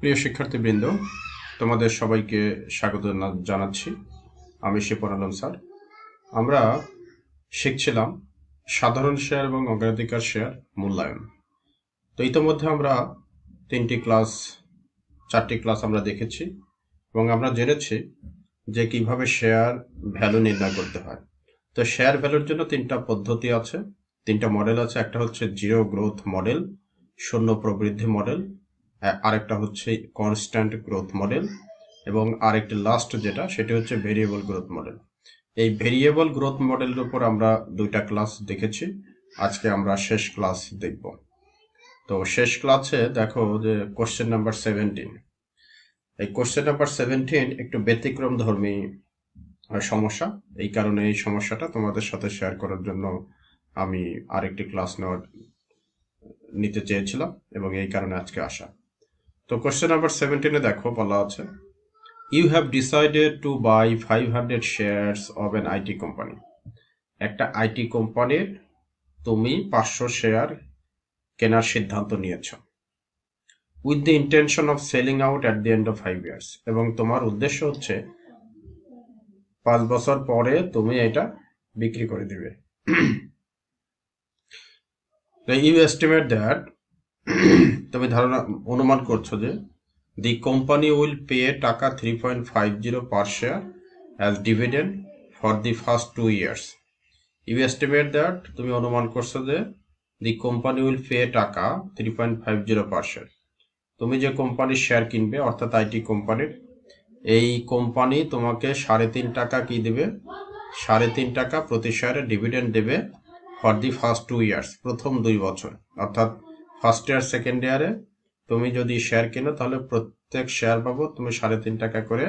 প্রিয় শিক্ষার্থীবৃন্দ, তোমাদের সবাইকে স্বাগত জানাচ্ছি। আমি শিপন আলম স্যার। আমরা শিখছিলাম সাধারণ শেয়ার এবং অগ্রাধিকার শেয়ার মূল্যায়ন। তো ইতোমধ্যে আমরা 4টি ক্লাস আমরা দেখেছি এবং আমরা জেনেছি যে কিভাবে শেয়ার ভ্যালু নির্ণয় করতে হয়। তো শেয়ার ভ্যালুর জন্য 3টা পদ্ধতি আছে, 3টা মডেল আছে। একটা হচ্ছে জিরো গ্রোথ মডেল, শূন্য প্রবৃদ্ধি মডেল, আরেকটা হচ্ছে কনস্ট্যান্ট গ্রোথ মডেল, এবং আরেকটি লাস্ট যেটা সেটা হচ্ছে ভেরিয়েবল গ্রোথ মডেল। এই ভেরিয়েবল গ্রোথ মডেলের উপর আমরা 2টা ক্লাস দেখেছি। আজকে আমরা শেষ ক্লাস দেখব। তো শেষ ক্লাসে দেখো যে কোশ্চেন নাম্বার 17, এই কোশ্চেন নাম্বার 17 একটু ব্যতিক্রম ধর্মী সমস্যা। এই কারণে এই সমস্যাটা তোমাদের সাথে শেয়ার করার জন্য আমি আরেকটি ক্লাস নিতে চেয়েছিলাম এবং এই কারণে আজকে আসা। তো কোশ্চেন নাম্বার 17 দেখো বলা আছে, you have decided to buy 500 shares of an IT company. একটা আইটি কোম্পানির তুমি 500 শেয়ার কেনার সিদ্ধান্ত নিয়েছ, with the intention of selling out at the end of 5 years, এবং তোমার উদ্দেশ্য হচ্ছে 5 বছর পরে তুমি এটা বিক্রি করে দিবে। ইউ এস্টিমেট দ্যাট, তুমি অনুমান করছো যে the company will pay টাকা 3.50 per share as dividend for the first 2 years. You estimate that, তুমি অনুমান করছো যে the company will pay টাকা 3.50 per share। তুমি যে কোম্পানির শেয়ার কিনবে, অর্থাৎ আইটি কোম্পানির, এই কোম্পানি তোমাকে 3.5 টাকা কি দেবে, 3.5 টাকা প্রতি শেয়ারে ডিভিডেন্ড দেবে ফর দি ফার্স্ট 2 years, প্রথম 2 বছর। অর্থাৎ ফার্স্ট ইয়ার সেকেন্ড ইয়ারে তুমি যদি শেয়ার কেনো তাহলে প্রত্যেক শেয়ার বাবদ তুমি 3.5 টাকা করে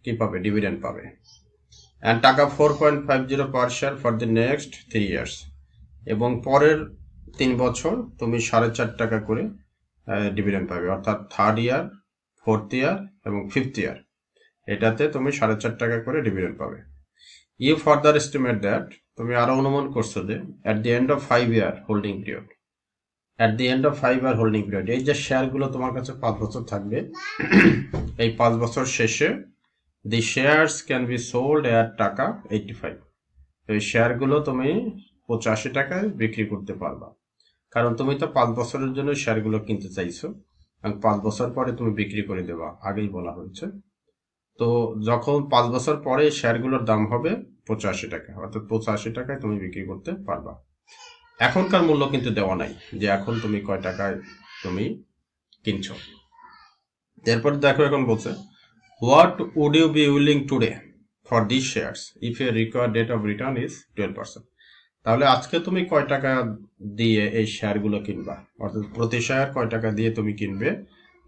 কি পাবে, ডিভিডেন্ড পাবে। অ্যান্ড টাকা 4.50 পার share for the next 3 years, এবং পরের 3 বছর তুমি 4.5 টাকা করে ডিভিডেন্ড পাবে। অর্থাৎ থার্ড ইয়ার, ফোর্থ ইয়ার এবং ফিফথ ইয়ার, এটাতে তুমি 4.5 টাকা করে ডিভিডেন্ড পাবে। ইউ ফার্দার এস্টিমেট দ্যাট, তুমি আরো অনুমান করছো যে at the end of 5 year holding period, at the end of 5 year holding period, এই যে শেয়ারগুলো তোমার কাছে 5 বছর থাকবে, এই 5 বছর শেষে the shares can be sold at টাকা 85। এই শেয়ারগুলো তুমি 85 টাকায় বিক্রি করতে পারবা, কারণ তুমি তো 5 বছরের জন্য শেয়ারগুলো কিনতে চাইছো এবং 5 বছর পরে তুমি বিক্রি করে দেবা, আগেই বলা হয়েছে। তো যখন 5 বছর পরে শেয়ারগুলোর দাম হবে 85 টাকা, অর্থাৎ 85 টাকায় তুমি বিক্রি করতে পারবা। এখনকার মূল্য কিন্তু দেওয়া নাই যে এখন তুমি কয় টাকায় তুমি কিনছো। এরপর দেখো এখন বলছে, what would you be willing today for this shares if a required rate of return is 12%। তাহলে আজকে তুমি কয় টাকা দিয়ে এই শেয়ারগুলো কিনবা, অর্থাৎ প্রতি শেয়ার কয় টাকা দিয়ে তুমি কিনবে,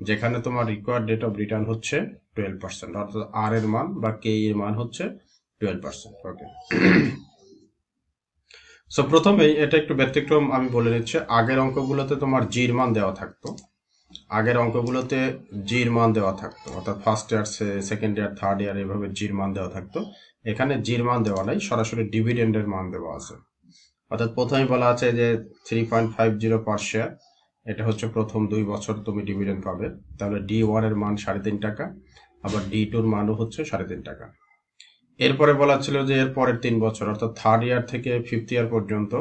যেখানে তোমার রিকোয়ার্ড ডেট অফ রিটার্ন হচ্ছে 12%, অর্থাৎ আর এর মান বা কে এর মান হচ্ছে 12%। ওকে, সো প্রথমেই এটা একটু ব্যতিক্রম আমি বলে নিচ্ছি। আগের অঙ্কগুলোতে তোমার জির মান দেওয়া থাকতো, আগের অঙ্কগুলোতে জির মান দেওয়া থাকতো, অর্থাৎ first year, second year, third year, এভাবে জির মান দেওয়া থাকতো। এখানে জির মান দেওয়া নাই, সরাসরি ডিভিডেন্ডের মান দেওয়া আছে। অর্থাৎ প্রথমে বলা আছে যে 3.50 পার শেয়ার, এটা হচ্ছে প্রথম 2 বছর তুমি ডিভিডেন্ড পাবে। তাহলে D1 এর মান 3.5 টাকা, আবার D2 এর মানও হচ্ছে 3.5 টাকা। এরপরে বলা ছিল যে এর পরের 3 বছর, অর্থাৎ থার্ড ইয়ার থেকে ফিফথ ইয়ার পর্যন্ত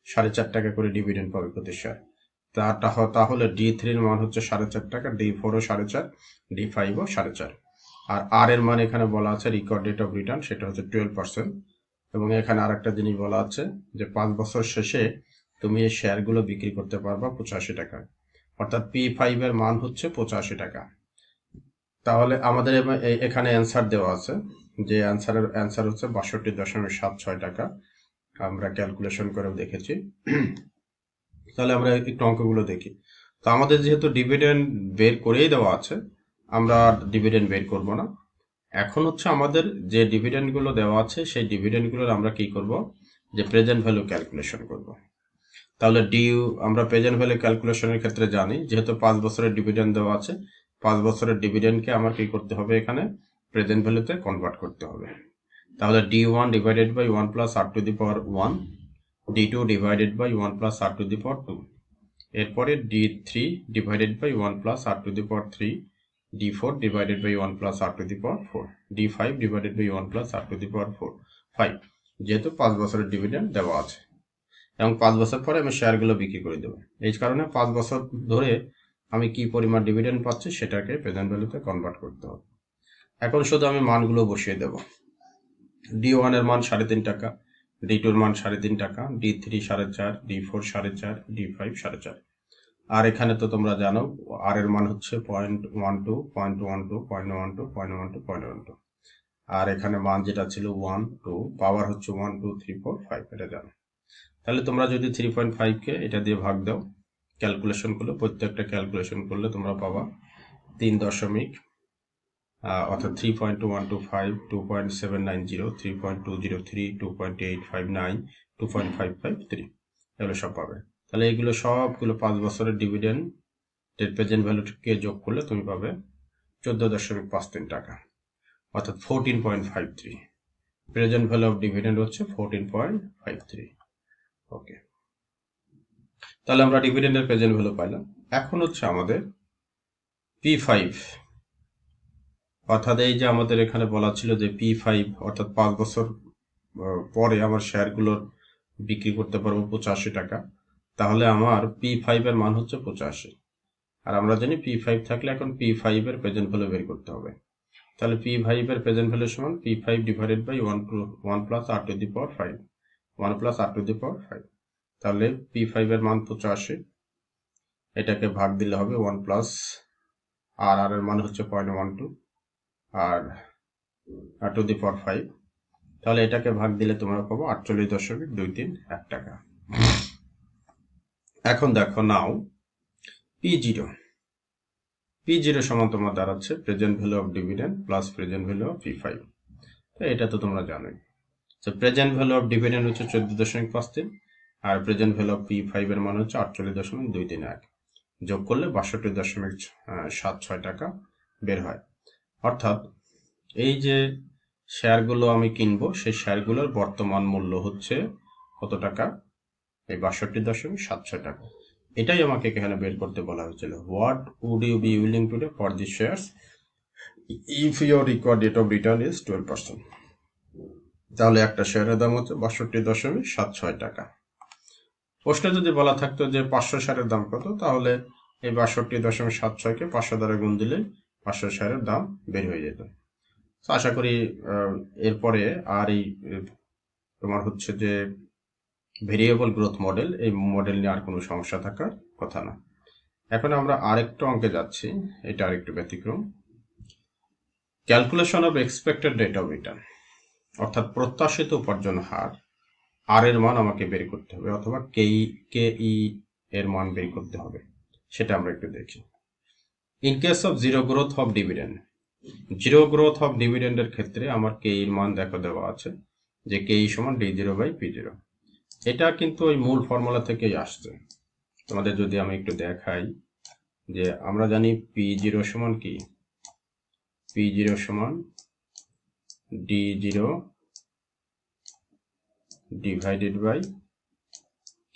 4.5 টাকা করে ডিভিডেন্ড পাবে প্রতি শেয়ার। তাহলে D3 এর মান হচ্ছে 4.5 টাকা, D4 ও 4.5, D5 ও 4.5। আর এর মান এখানে বলা আছে রিকর্ড ডেট অফ রিটার্ন, সেটা হচ্ছে 12%। এবং এখানে আরেকটা জিনিস বলা আছে যে 5 বছর শেষে তুমি এই শেয়ারগুলো বিক্রি করতে পারবা 85 টাকায়, অর্থাৎ P5 এর মান হচ্ছে 85 টাকা। তাহলে আমাদের এখানে অ্যান্সার দেওয়া আছে, যে অ্যান্সার হচ্ছে 62.76 টাকা। আমরা ক্যালকুলেশন করেও দেখেছি। তাহলে আমরা একটু অঙ্কগুলো দেখি। তো আমাদের যেহেতু ডিভিডেন্ড বের করেই দেওয়া আছে, আমরা ডিভিডেন্ড বের করব না। এখন হচ্ছে আমাদের যে ডিভিডেন্ড গুলো দেওয়া আছে সেই ডিভিডেন্ড গুলোর আমরা কি করব, যে প্রেজেন্ট ভ্যালু ক্যালকুলেশন করব। তাহলে আমরা প্রেজেন্ট ভ্যালু ক্যালকুলেশনের ক্ষেত্রে জানি, যেহেতু 5 বছরের ডিভিডেন্ড দেওয়া আছে, 5 বছরের ডিভিডেন্ডকে আমার কি করতে হবে, এখানে প্রেজেন্ট ভ্যালুতে কনভার্ট করতে হবে। তাহলে D1 divided by 1 plus r to the power 1, D2 divided by 1 plus r to the power 2, এরপরে D3 divided by 1 plus r to the power 3, D4 divided by 1 plus r to the power 4, D5 divided by 1 plus r to the power 4, 5, যেহেতু 5 বছরের dividend দেওয়া আছে এবং 5 বছর পরে আমি শেয়ারগুলো বিক্রি করে দেবো। এই কারণে 5 বছর ধরে আমি কি পরিমাণ ডিভিডেন্ড পাচ্ছি সেটাকে প্রেজেন্ট ভ্যালুতে কনভার্ট করতে হবে। এখন শুধু আমি মানগুলো বসিয়ে দেব। D1 এর মান 3.5 টাকা, D2 এর মান 3.5 টাকা, D3 4.5, D4 4.5, D5 4.5। আর এখানে তো তোমরা জানো আর এর মান হচ্ছে 0.12, 0.12, 0.12, 0.12, 0.12। আর এখানে মান যেটা ছিল 1, 2, পাওয়ার হচ্ছে 1, 2, 3, 4, 5, এটা জানো। তাহলে তোমরা যদি 3.5 কে এটা দিয়ে ভাগ দাও, ক্যালকুলেশন করলে, প্রত্যেকটা ক্যালকুলেশন করলে তোমরা পাবা 3 দশমিক অর্থাৎ 3.125, 2.790, 3.203, 2.859, 2.553, এগুলো সব পাবে। তাহলে এগুলো সবগুলো 5 বছরের ডিভিডেন্ড প্রেজেন্ট ভ্যালুকে যোগ করলে তুমি পাবে 14.53 টাকা, অর্থাৎ 14.53। প্রেজেন্ট ভ্যালু অফ ডিভিডেন্ড হচ্ছে 14.53। ওকে, তাহলে আমরা ডিভিডেন্ডের প্রেজেন্ট ভ্যালু পাইলাম। এখন হচ্ছে আমাদের P5, অর্থাৎ এই যে আমাদের এখানে বলা ছিল যে P5 অর্থাৎ 5 বছর পরে আমার শেয়ারগুলোর বিক্রি করতে পারবো 85 টাকা। তাহলে আমার P5 এর মান হচ্ছে 85, আর আমরা জানি P5 থাকলে এখন P5 এর প্রেজেন্ট ভ্যালু বের করতে হবে। তাহলে P5 এর প্রেজেন্ট ভ্যালু সমান P5 divided by 1 plus r to the power 5, 1 plus r to the power 5। তাহলে P5 এর মান 85, এটাকে ভাগ দিলে হবে 1 প্লাস আর এর মান হচ্ছে 0.12 আর r টু দি পাওয়ার 5। তাহলে এটাকে ভাগ দিলে তোমরা পাবো 48.231 টাকা। এখন দেখো নাও P0 সমান তোমার দাঁড়াচ্ছে present value of dividend plus present value of P5। তো এটা তো তোমরা জানোই। তো প্রেজেন্ট ভ্যালু অফ ডিভিডেন্ড হচ্ছে 14.53 আর প্রেজেন্ট ভ্যালু অফ P5 এর মান হচ্ছে 48.231, যোগ করলে 62.76 টাকা বের হয়। অর্থাৎ এই যে শেয়ারগুলো আমি কিনবো সেই শেয়ারগুলোর বর্তমান মূল্য হচ্ছে কত টাকা? এই 62.76 টাকা। এটাই আমাকে এখানে বের করতে বলা হয়েছিল। What would you be willing today for this shares if your required rate of return is 12%। তাহলে একটা শেয়ারের দাম হচ্ছে 62.76 টাকা। প্রশ্নে যদি বলা থাকতো যে 500 শেয়ারের দাম কত, তাহলে এই 62.76 কে 500 দ্বারা গুণ দিলে 500 শেয়ারের দাম বের হয়ে যেত। আশা করি এরপরে আর এই তোমার হচ্ছে যে ভেরিয়েবল গ্রোথ মডেল, এই মডেল নিয়ে আর কোনো সমস্যা থাকার কথা না। এখন আমরা আরেকটু অঙ্কে যাচ্ছি, এটা আরেকটু ব্যতিক্রম। Calculation of expected rate of return, অর্থাৎ প্রত্যাশিত উপার্জন হার আর এর মান আমাকে বের করতে হবে, অথবা কেই এর মান বের করতে হবে, সেটা আমরা একটু দেখি। In case of zero growth of dividend, zero growth of ডিভিডেন্ডের ক্ষেত্রে আমার কে এর মান দেখো দেওয়া আছে যে কেই সমান D0/P0। এটা কিন্তু ওই মূল ফর্মুলা থেকেই আসছে। তোমাদের যদি আমি একটু দেখাই যে আমরা জানি P0 সমান কি, P0 সমান D0 ডিভাইডেড বাই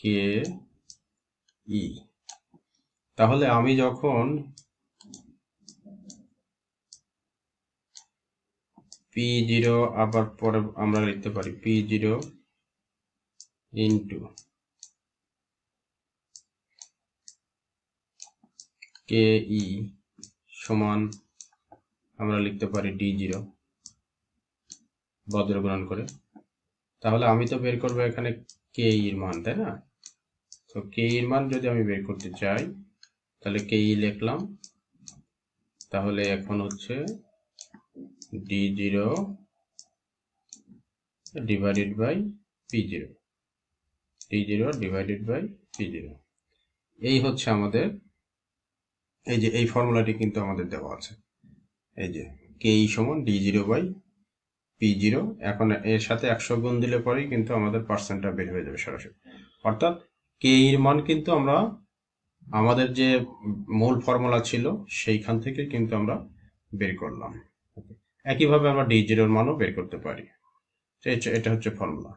KE। তাহলে আমি যখন P0 আবার পরে আমরা লিখতে পারি P0 ইন্টু KE সমান আমরা লিখতে পারি D0 বজ্রগ্রহণ করে। তাহলে আমি তো বের করবো এখানে KE এর মান, তাই না? তো KE এর মান যদি আমি বের করতে চাই তাহলে KE লিখলাম, তাহলে এখন হচ্ছে D0 divided by P0, D0 divided by P0। এই হচ্ছে আমাদের, এই যে এই ফর্মুলাটি কিন্তু আমাদের দেওয়া আছে, এই যে KE সমান D0/P0। এখন এর সাথে 100 গুণ দিলে পরেই কিন্তু আমাদের পার্সেন্টটা বের হয়ে যাবে সরাসরি। অর্থাৎ KE এর মান কিন্তু আমরা আমাদের যে মূল ফর্মুলা ছিল সেইখান থেকে কিন্তু আমরা বের করলাম। একইভাবে আমরা D0 এর মানও বের করতে পারি। এটা হচ্ছে ফর্মুলা।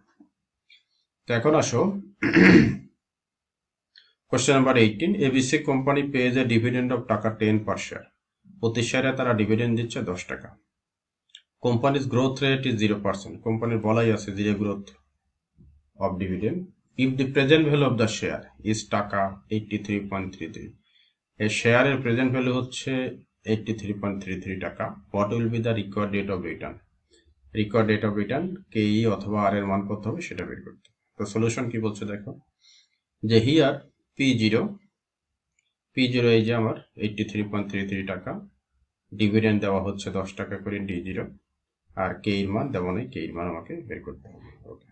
তো এখন আসো question number 18। ABC company page A dividend of টাকা 10 per share প্রতি শেয়ারে তারা ডিভিডেন্ড দিচ্ছে 10 টাকা। কোম্পানিজ গ্রোথ রেট ইজ 0%, কোম্পানির বলাই আছে zero growth of dividend. If the present value of the share is টাকা 83.33, এই শেয়ারের প্রেজেন্ট ভ্যালু হচ্ছে 83.33 টাকা, what will be the required rate of return? Required rate of return কেই অথবা আর এর মান কত হবে সেটা বের করতে। তো সলিউশন কি বলছে দেখো, যে হিয়ার P0 এই যে আমার 83.33 টাকা, ডিভিডেন্ড দেওয়া হচ্ছে 10 টাকা করে D0, আর কে এর মান দেওয়া নেই, কে এর মান আমাকে বের করতে হবে। ওকে,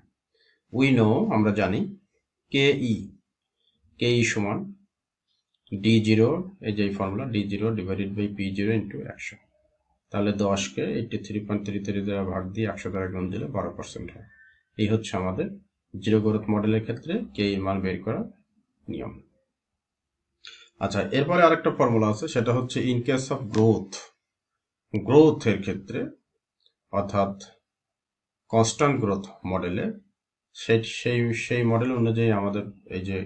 উই নো, আমরা জানি কে ই সমান D0, এই যে formula D0 divided by P0 into 100। তাহলে 10কে 83.33 দ্বারা ভাগ দিয়ে 100 দ্বারা গুণ দিলে 12% হয়। এই হচ্ছে আমাদের জিরো গ্রোথ মডেলের ক্ষেত্রে কে এর মান বের করার নিয়ম। আচ্ছা, এরপরে আরেকটা ফর্মুলা আছে, সেটা হচ্ছে ইন কেস অফ গ্রোথের ক্ষেত্রে, অর্থাৎ কনস্ট্যান্ট গ্রোথ মডেলে, সেই মডেল অনুযায়ী আমাদের এই যে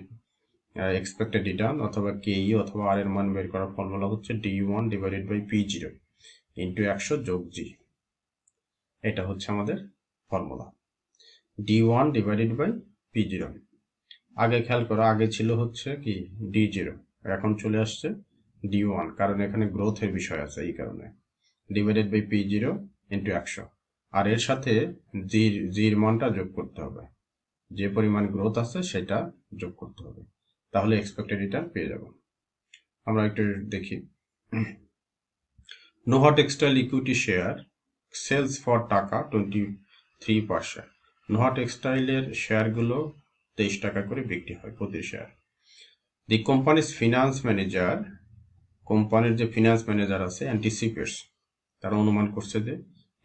এক্সপেক্টেড রিটার্ন অথবা কেই অথবা আর এর মান বের করার ফর্মুলা হচ্ছে D1 divided by P0 into 100 যোগ G। এটা হচ্ছে আমাদের formula D1 divided by P0। আগে খেয়াল করো, আগে ছিল হচ্ছে কি D0, এখন চলে আসছে D1, কারণ এখানে গ্রোথের বিষয় আছে, এই কারণে ডিভাইডেড বাই P0 ইন্টু 100, আর এর সাথে জির মানটা যোগ করতে হবে, যে পরিমাণ গ্রোথ আছে সেটা যোগ করতে হবে, তাহলে এক্সপেক্টেড রিটার্ন পেয়ে যাব। আমরা একটু দেখি। Nova textile equity share sells for টাকা 23 পার শেয়ার। নোভা টেক্সটাইলের শেয়ারগুলো 23 টাকা করে বিক্রি হয় প্রতি শেয়ার। দি কোম্পানিজ ফিনান্স ম্যানেজার, কোম্পানির যে ফিনান্স ম্যানেজার আছে, অ্যান্টিসিপেটস, তারা অনুমান করছে যে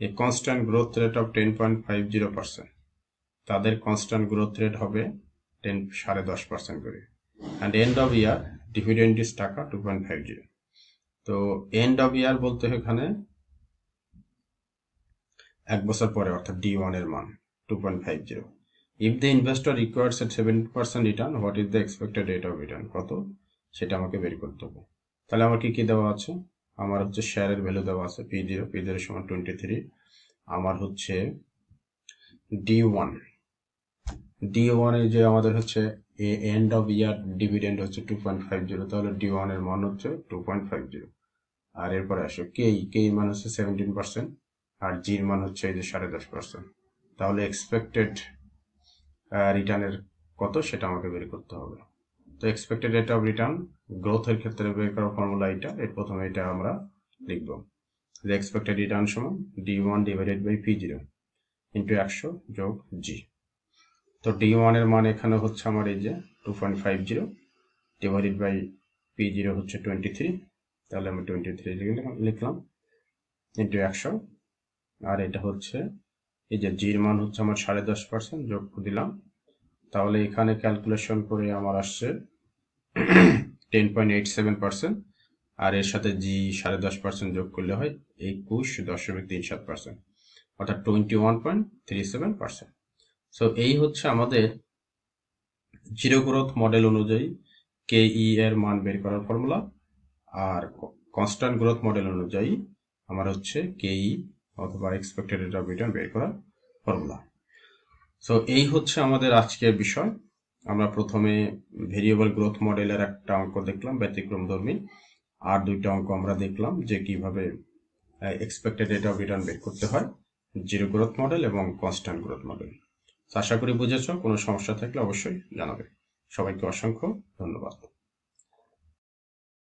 a constant growth rate of 10.50%, তাদের কনস্ট্যান্ট গ্রোথ রেট হবে 10.5% করে। And end of year dividend is টাকা 2.50। তো এন্ড অফ ইয়ার বলতে এখানে 1 বছর পরে, অর্থাৎ D1 এর মান 2.50। If the investor requires at 70% return, what is the expected rate of return? কত, সেটা আমাকে বের করতে হবে। তাহলে আমার কি দেওয়া আছে? আমার হচ্ছে শেয়ারের ভ্যালু দেওয়া আছে P0 সমান 23, আমার হচ্ছে D1 এ যে আমাদের হচ্ছে এন্ড অফ ইয়ার ডিভিডেন্ড হচ্ছে 2.50, তাহলে D1 এর মান হচ্ছে 2.50। আর এরপরে আসো কে মান হচ্ছে 17%, আর জির মান হচ্ছে এই যে 10.5%। তাহলে এক্সপেক্টেড রিটার্নের কত সেটা আমাকে বের করতে হবে। তো এক্সপেক্টেড রেট অফ রিটার্ন গ্রোথের ক্ষেত্রে বের করার ফর্মুলা এটা, এর প্রথমে এটা আমরা লিখব যে এক্সপেক্টেড রিটার্ন সমান D1 divided by P0 into 100 যোগ G। তো D1 এর মান এখানে হচ্ছে আমার এই যে 2.50 ডিভাইডেড বাই P0 হচ্ছে 23, তাহলে আমি 23 লিখলাম ইন্টু 100, আর এটা হচ্ছে এই যে জির মান হচ্ছে আমার 10.5% যোগ দিলাম, তাহলে এখানে ক্যালকুলেশন করে আমার আসছে 10.87%, আর এর সাথে জি 10.5% যোগ করলে হয় 21.37%, অর্থাৎ 21.37%। সো এই হচ্ছে আমাদের জিরো গ্রোথ মডেল অনুযায়ী কেই এর মান বের করার ফর্মুলা, আর কনস্ট্যান্ট গ্রোথ মডেল অনুযায়ী আমার হচ্ছে কেই অথবা এক্সপেক্টেড রেট অফ রিটার্ন বের করার ফর্মুলা। সো এই হচ্ছে আমাদের আজকের বিষয়। আমরা প্রথমে ভেরিয়েবল গ্রোথ মডেলের একটা অঙ্ক দেখলাম ব্যতিক্রমধর্মী, আর দুইটা অঙ্ক আমরা দেখলাম যে কিভাবে এক্সপেক্টেড রেট অফ রিটার্ন বের করতে হয় জিরো গ্রোথ মডেল এবং কনস্ট্যান্ট গ্রোথ মডেল। আশা করি বুঝেছো, কোনো সমস্যা থাকলে অবশ্যই জানাবে। সবাইকে অসংখ্য ধন্যবাদ।